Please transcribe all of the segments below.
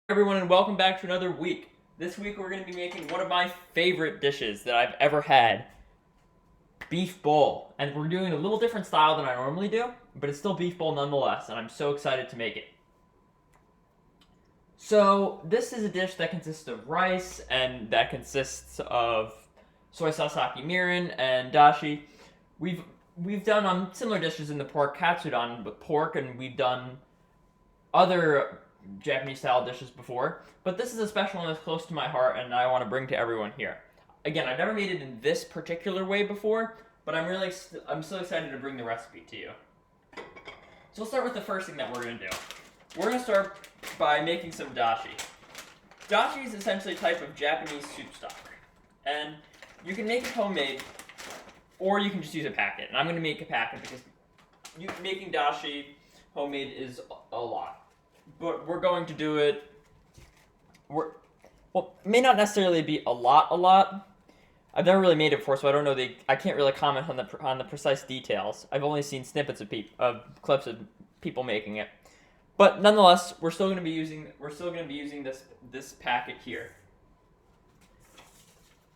Everyone, and welcome back to another week. This week we're going to be making one of my favorite dishes that I've ever had, beef bowl. And we're doing a little different style than I normally do, but it's still beef bowl nonetheless, and I'm so excited to make it. So this is a dish that consists of rice, and that consists of soy sauce sake mirin and dashi. We've done similar dishes in the pork katsudon with pork, and we've done other Japanese style dishes before, but this is a special one that's close to my heart and I want to bring to everyone here. Again, I've never made it in this particular way before, but I'm so excited to bring the recipe to you. So we'll start with the first thing that we're going to do. We're going to start by making some dashi. Dashi is essentially a type of Japanese soup stock, and you can make it homemade, or you can just use a packet. And I'm going to make a packet because making dashi homemade is a lot. But we're going to do it. May not necessarily be a lot. I've never really made it before, so I don't know I can't really comment on the precise details. I've only seen snippets of clips of people making it. But nonetheless, we're still going to be using this packet here.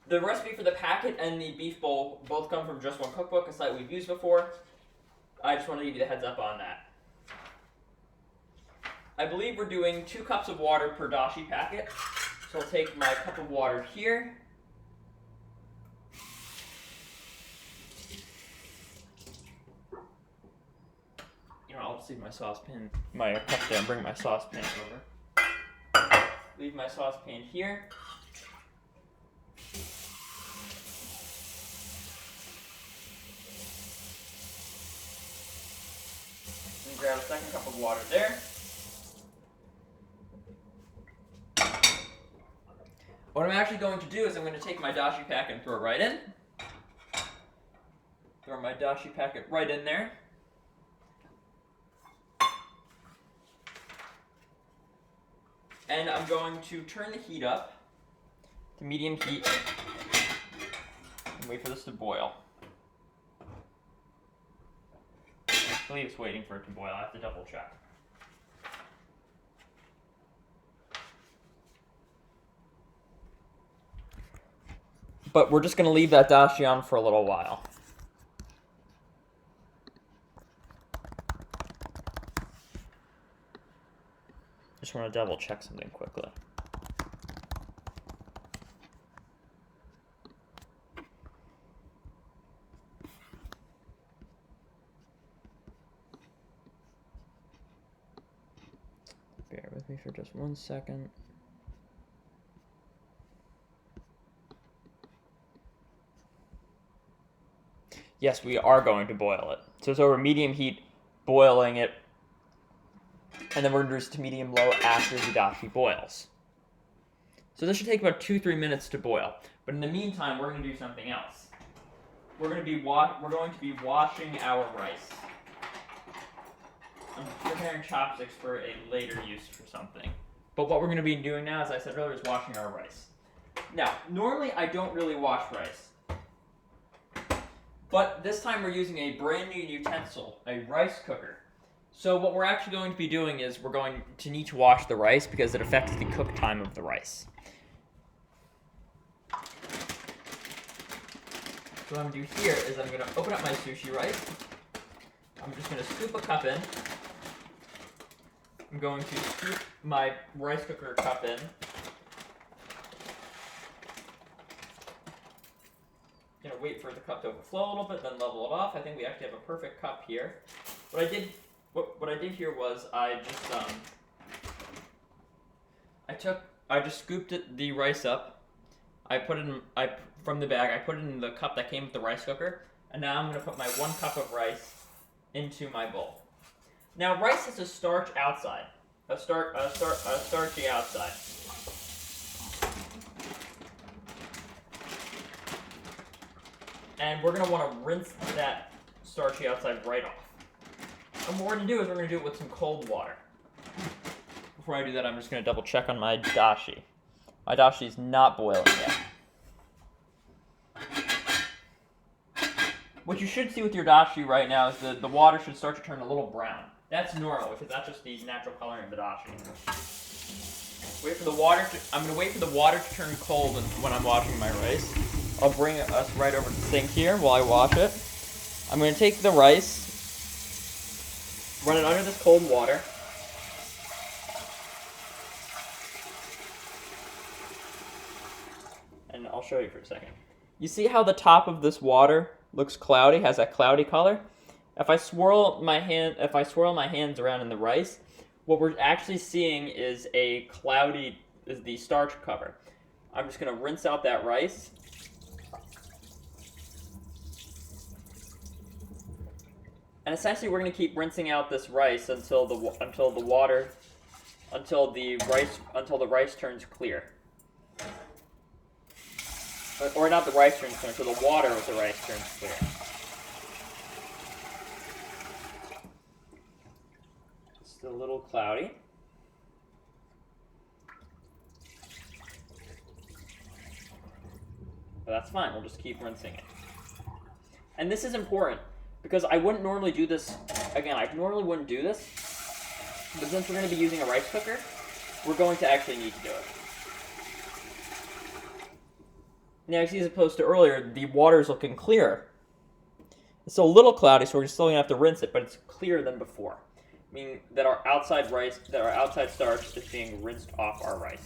The recipe for the packet and the beef bowl both come from Just One Cookbook, a site we've used before. I just want to give you the heads up on that. I believe we're doing 2 cups of water per dashi packet. So I'll take my cup of water here. I'll just leave my saucepan, my cup there, and bring my saucepan over. Leave my saucepan here. And grab a second cup of water there. What I'm actually going to do is I'm going to take my dashi packet and throw it right in. Throw my dashi packet right in there. And I'm going to turn the heat up to medium heat and wait for this to boil. I believe it's waiting for it to boil. I have to double check. But we're just going to leave that dashi on for a little while. Just want to double check something quickly. Bear with me for just 1 second. Yes, we are going to boil it. So it's over medium heat, boiling it, and then we're going to reduce it to medium-low after the dashi boils. So this should take about 2-3 minutes to boil. But in the meantime, we're going to do something else. We're going to be washing our rice. I'm preparing chopsticks for a later use for something. But what we're going to be doing now, as I said earlier, is washing our rice. Now, normally I don't really wash rice. But this time we're using a brand new utensil, a rice cooker. So what we're actually going to be doing is we're going to need to wash the rice because it affects the cook time of the rice. So what I'm going to do here is I'm going to open up my sushi rice. I'm just going to scoop a cup in. I'm going to scoop my rice cooker cup in. Gonna wait for the cup to overflow a little bit, then level it off. I think we actually have a perfect cup here. What I did here was I just scooped the rice up. From the bag, I put it in the cup that came with the rice cooker, and now I'm gonna put my 1 cup of rice into my bowl. Now rice has a starch outside, a starchy outside. And we're going to want to rinse that starchy outside right off. And what we're going to do is we're going to do it with some cold water. Before I do that, I'm just going to double check on my dashi. My dashi is not boiling yet. What you should see with your dashi right now is the water should start to turn a little brown. That's normal, because that's just the natural coloring of the dashi. Wait for the water to, I'm gonna wait for the water to turn cold when I'm washing my rice. I'll bring us right over to the sink here while I wash it. I'm gonna take the rice, run it under this cold water. And I'll show you for a second. You see how the top of this water looks cloudy, has that cloudy color? If I swirl my hands around in the rice, what we're actually seeing is the starch cover. I'm just gonna rinse out that rice. And essentially we're gonna keep rinsing out this rice until the rice turns clear. Or not the rice turns clear, until the water with the rice turns clear. It's still a little cloudy. But that's fine, we'll just keep rinsing it. And this is important, because I wouldn't normally do this, again, I normally wouldn't do this, but since we're going to be using a rice cooker, we're going to actually need to do it. Now, as opposed to earlier, the water is looking clearer. It's still a little cloudy, so we're still going to have to rinse it, but it's clearer than before. Meaning that our outside starch is being rinsed off our rice.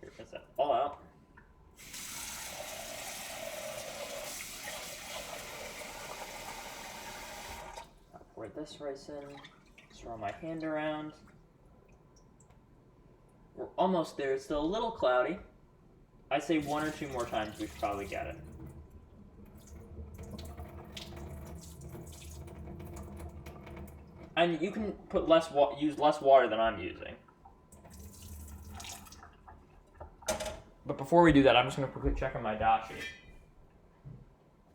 Here, rinse that all out. Pour this rice in, swirl my hand around. We're almost there, it's still a little cloudy. I say 1 or 2 more times, we should probably get it. And you can put use less water than I'm using. But before we do that, I'm just going to quickly check on my dashi.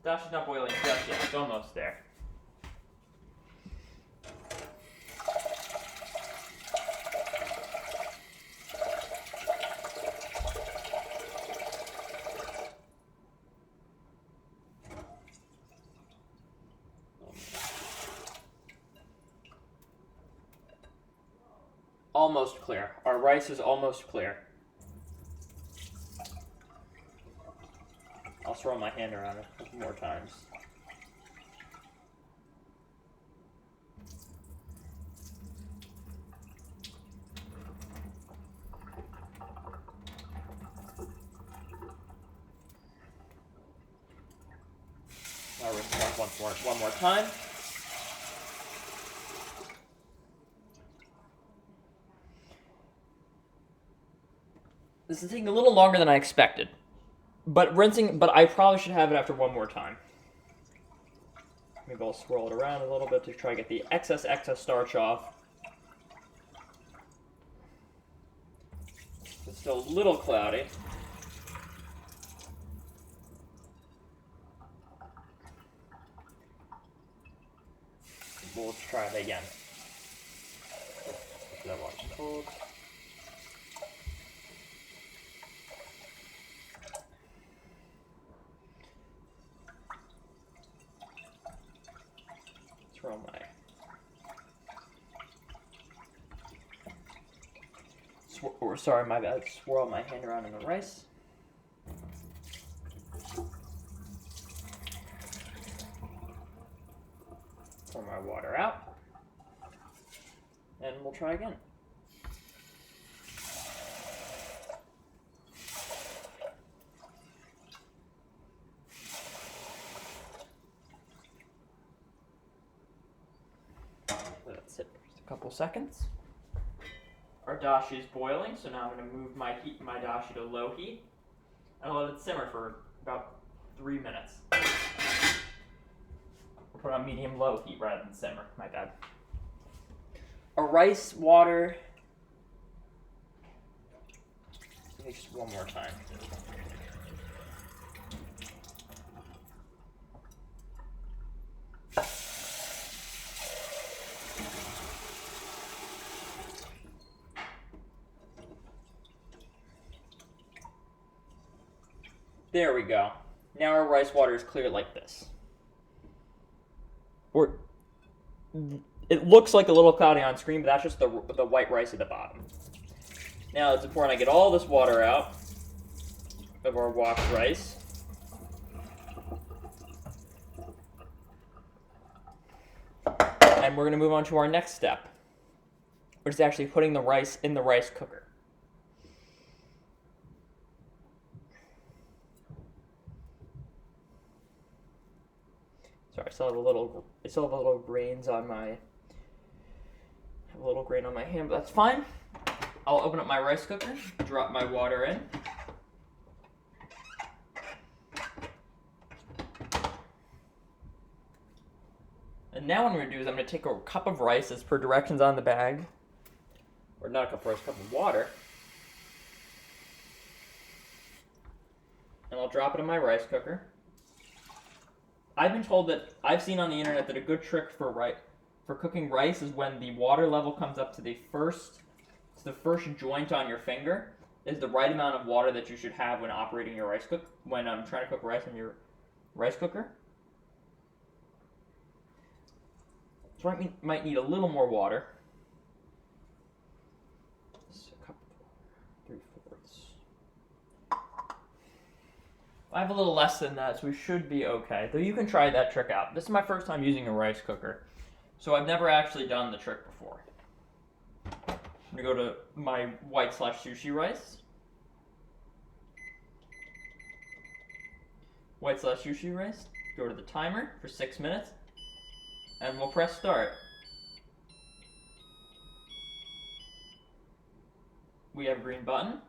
Dashi's not boiling just yet, it's almost there. Almost clear. Our rice is almost clear. I'll swirl my hand around it a couple more times. Now rinse it off one more time. This is taking a little longer than I expected. But I probably should have it after one more time. Maybe I'll swirl it around a little bit to try to get the excess starch off. It's still a little cloudy. We'll try it again. That one's cold. Sorry, my bad. Swirl my hand around in the rice. Pour my water out. And we'll try again. Let it sit for just a couple seconds. Our dashi is boiling, so now I'm going to move my dashi to low heat and let it simmer for about 3 minutes. We'll put it on medium-low heat rather than simmer. My bad. Our rice water. Maybe just one more time. There we go. Now our rice water is clear like this. It looks like a little cloudy on screen, but that's just the white rice at the bottom. Now it's important I get all this water out of our washed rice. And we're going to move on to our next step, which is actually putting the rice in the rice cooker. Sorry, I still have a little grains on my, have a little grain on my hand, but that's fine. I'll open up my rice cooker, drop my water in. And now what I'm going to do is I'm going to take a cup of rice as per directions on the bag, or not a cup of rice, a cup of water, and I'll drop it in my rice cooker. I've been told that, I've seen on the internet that a good trick for cooking rice is when the water level comes up to the first joint on your finger is the right amount of water that you should have when operating your rice cooker, when trying to cook rice in your rice cooker. So I might need a little more water. Just a cup, 3/4. I have a little less than that, so we should be okay. Though you can try that trick out. This is my first time using a rice cooker, so I've never actually done the trick before. I'm going to go to my white/sushi rice. White/sushi rice. Go to the timer for 6 minutes. And we'll press start. We have a green button.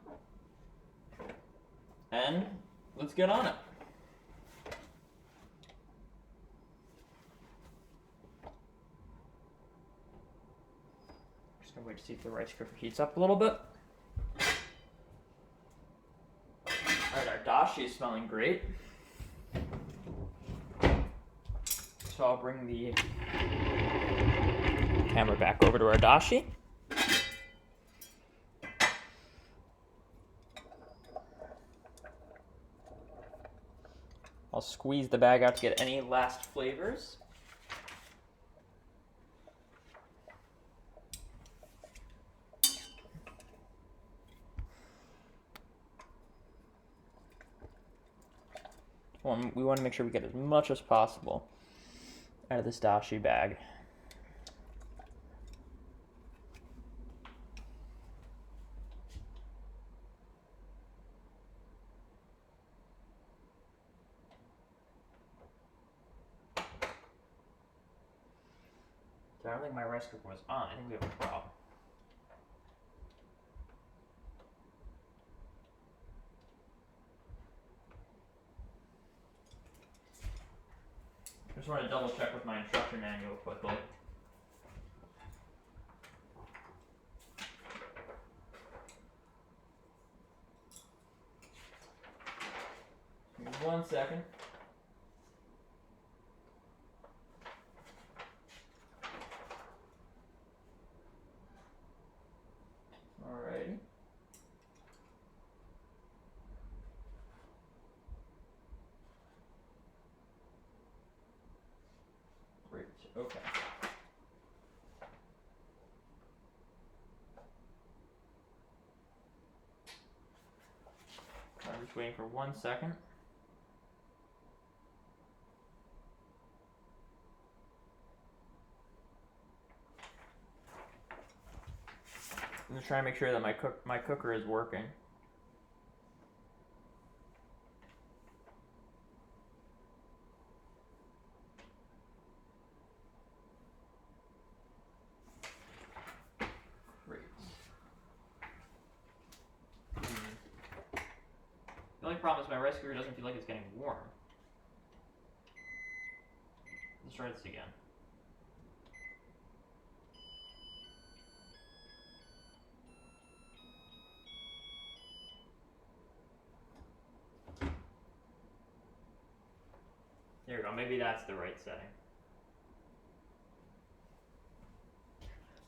And let's get on it. Just gonna wait to see if the rice cooker heats up a little bit. Alright, our dashi is smelling great. So I'll bring the camera back over to our dashi. I'll squeeze the bag out to get any last flavors. We want to make sure we get as much as possible out of this dashi bag. I don't think my rice cooker was on. I think we have a problem. I just want to double check with my instruction manual quickly. Give me 1 second. Alrighty. Great. Okay. I'm just waiting for 1 second. I'm just trying to make sure that my cooker is working. Great. The only problem is my rice cooker doesn't feel like it's getting warm. Let's try this again. There we go, maybe that's the right setting.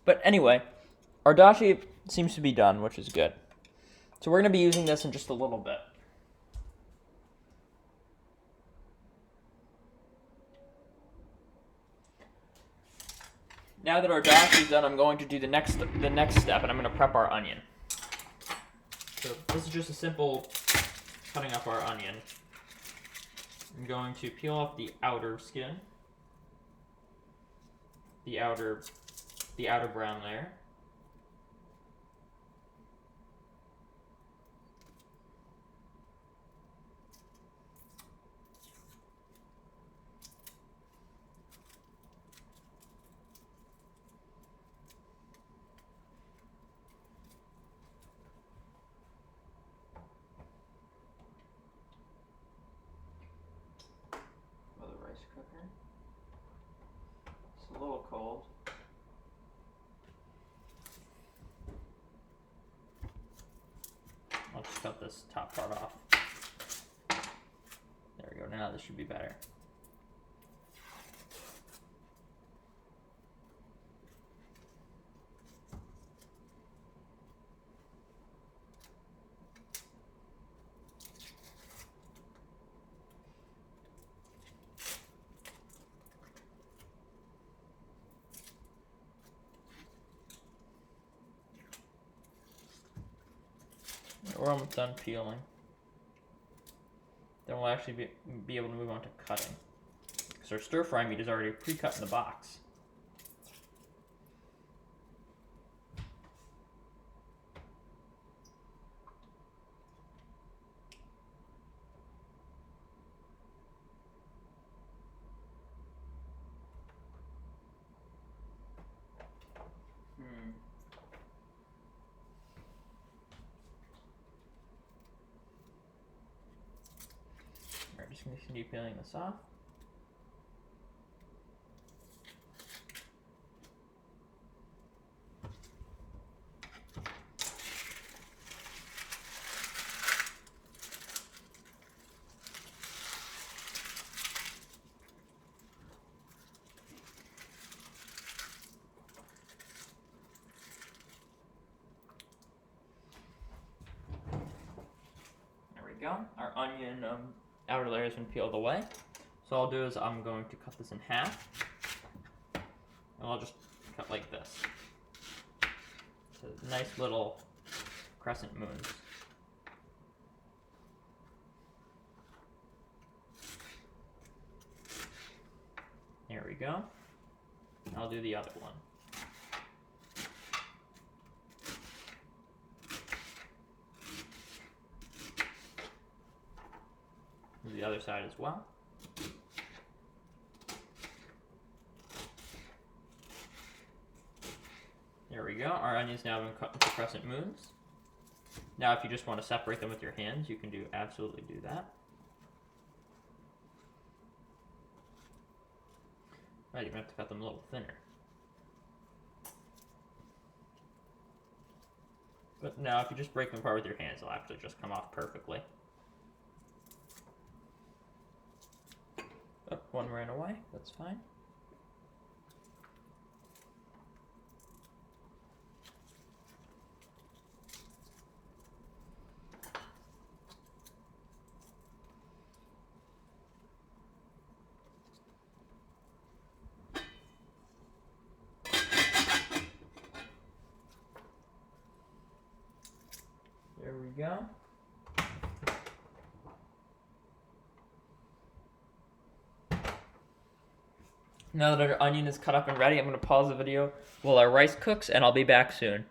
But anyway, our dashi seems to be done, which is good. So we're going to be using this in just a little bit. Now that our dashi is done, I'm going to do the next step, and I'm going to prep our onion. So this is just a simple cutting up our onion. I'm going to peel off the outer skin, the outer brown layer. Cooker. It's a little cold. I'll just cut this top part off. There we go. Now this should be better. We're almost done peeling. Then we'll actually be able to move on to cutting. Because our stir fry meat is already pre-cut in the box. Just going to continue peeling this off. There we go. Our onion outer layer has been peeled away. So all I'll do is I'm going to cut this in half. And I'll just cut like this. So nice little crescent moons. There we go. I'll do the other one. The other side as well. There we go. Our onions now have been cut into crescent moons. Now if you just want to separate them with your hands, you can absolutely do that. Right, you have to cut them a little thinner. But now if you just break them apart with your hands, they'll actually just come off perfectly. Oh, one ran away, that's fine. There we go. Now that our onion is cut up and ready, I'm going to pause the video while our rice cooks, and I'll be back soon.